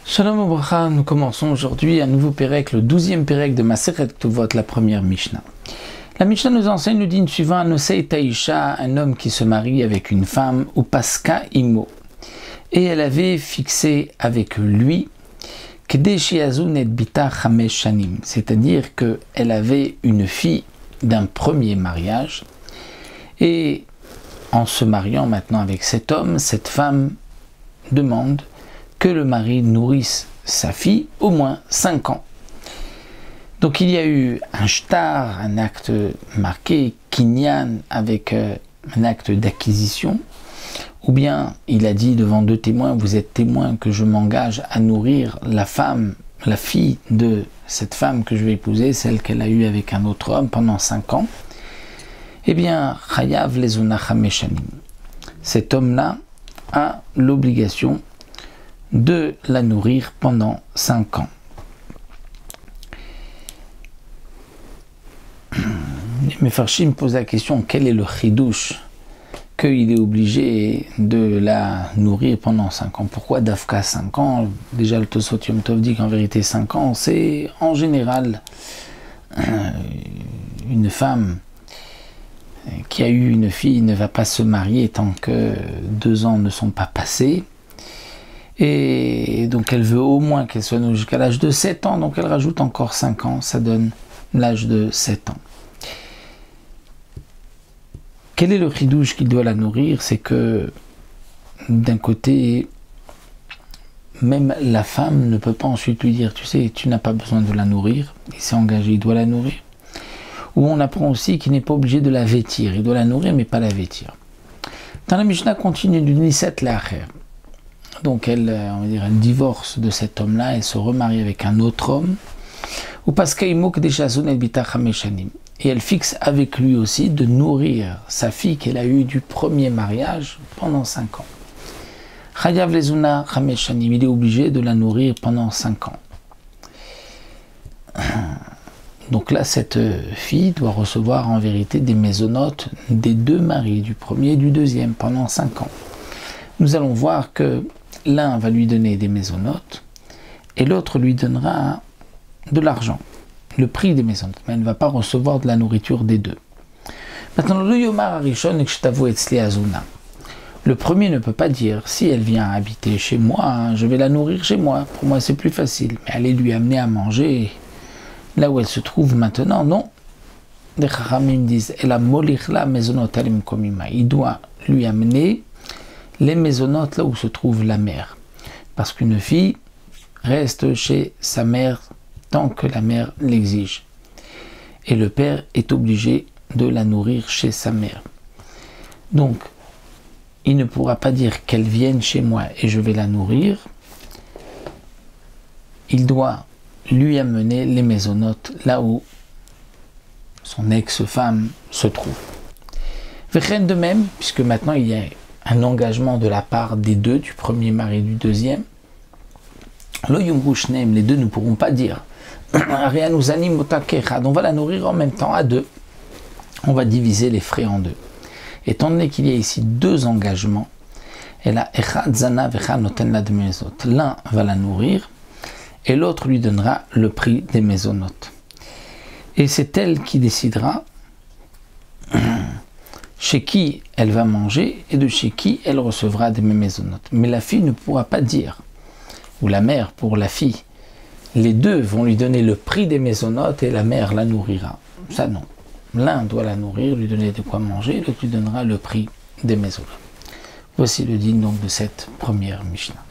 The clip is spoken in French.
Shalom Obracha, nous commençons aujourd'hui un nouveau pérek, le 12e pérek de Masechet Ketuvot, la première Mishnah. La Mishnah nous enseigne, nous dit une suivante, Nosei Taisha, un homme qui se marie avec une femme, ou Paska Imo. Et elle avait fixé avec lui, c'est-à-dire qu'elle avait une fille d'un premier mariage, et en se mariant maintenant avec cet homme, cette femme demande que le mari nourrisse sa fille au moins 5 ans. Donc il y a eu un shtar, un acte marqué, kinyan, avec un acte d'acquisition, ou bien il a dit devant 2 témoins, vous êtes témoins que je m'engage à nourrir la femme, la fille de cette femme que je vais épouser, celle qu'elle a eue avec un autre homme pendant 5 ans. Eh bien, chayav lezuna chameshanim. Cet homme-là a l'obligation de la nourrir pendant 5 ans. Les Mefarshim posent la question, quel est le chidouche qu'il est obligé de la nourrir pendant 5 ans? Pourquoi Dafka 5 ans? Déjà le Tosfot Yom Tov dit qu'en vérité 5 ans, c'est en général une femme qui a eu une fille ne va pas se marier tant que 2 ans ne sont pas passés. Et donc elle veut au moins qu'elle soit nourrie jusqu'à l'âge de 7 ans, donc elle rajoute encore 5 ans, ça donne l'âge de 7 ans. Quel est le chidouche qu'il doit la nourrir? C'est que d'un côté, même la femme ne peut pas ensuite lui dire, tu sais, tu n'as pas besoin de la nourrir, il s'est engagé, il doit la nourrir. Ou on apprend aussi qu'il n'est pas obligé de la vêtir, il doit la nourrir mais pas la vêtir. Dans la Mishnah continue du Niset Lacher. Donc elle divorce de cet homme-là, elle se remarie avec un autre homme. Ou et elle fixe avec lui aussi de nourrir sa fille qu'elle a eue du premier mariage pendant 5 ans. Chayav lezuna chameshanim, il est obligé de la nourrir pendant 5 ans. Donc là, cette fille doit recevoir en vérité des mésonotes des 2 maris, du premier et du deuxième, pendant 5 ans. Nous allons voir que l'un va lui donner des mésonotes et l'autre lui donnera de l'argent, le prix des mésonotes, mais elle ne va pas recevoir de la nourriture des 2. Maintenant, le Yomar Arishon Ekshtavu Etzli Azuna. Le premier ne peut pas dire, si elle vient habiter chez moi, je vais la nourrir chez moi, pour moi c'est plus facile, mais aller lui amener à manger là où elle se trouve maintenant, non. Les Chachamim disent, il doit lui amener les mésonotes là où se trouve la mère. Parce qu'une fille reste chez sa mère tant que la mère l'exige. Et le père est obligé de la nourrir chez sa mère. Donc, il ne pourra pas dire qu'elle vienne chez moi et je vais la nourrir. Il doit lui amener les mésonotes là où son ex-femme se trouve. De même, puisque maintenant il y a un engagement de la part des 2, du premier mari et du deuxième, les 2 ne pourront pas dire on va la nourrir en même temps à 2. On va diviser les frais en 2. Étant donné qu'il y a ici 2 engagements, l'un va la nourrir et l'autre lui donnera le prix des mésonotes. Et c'est elle qui décidera chez qui elle va manger et de chez qui elle recevra des mésonotes. Mais la fille ne pourra pas dire, ou la mère pour la fille, les 2 vont lui donner le prix des mésonotes et la mère la nourrira. Ça non. L'un doit la nourrir, lui donner de quoi manger, l'autre lui donnera le prix des mésonotes. Voici le digne donc de cette première Mishnah.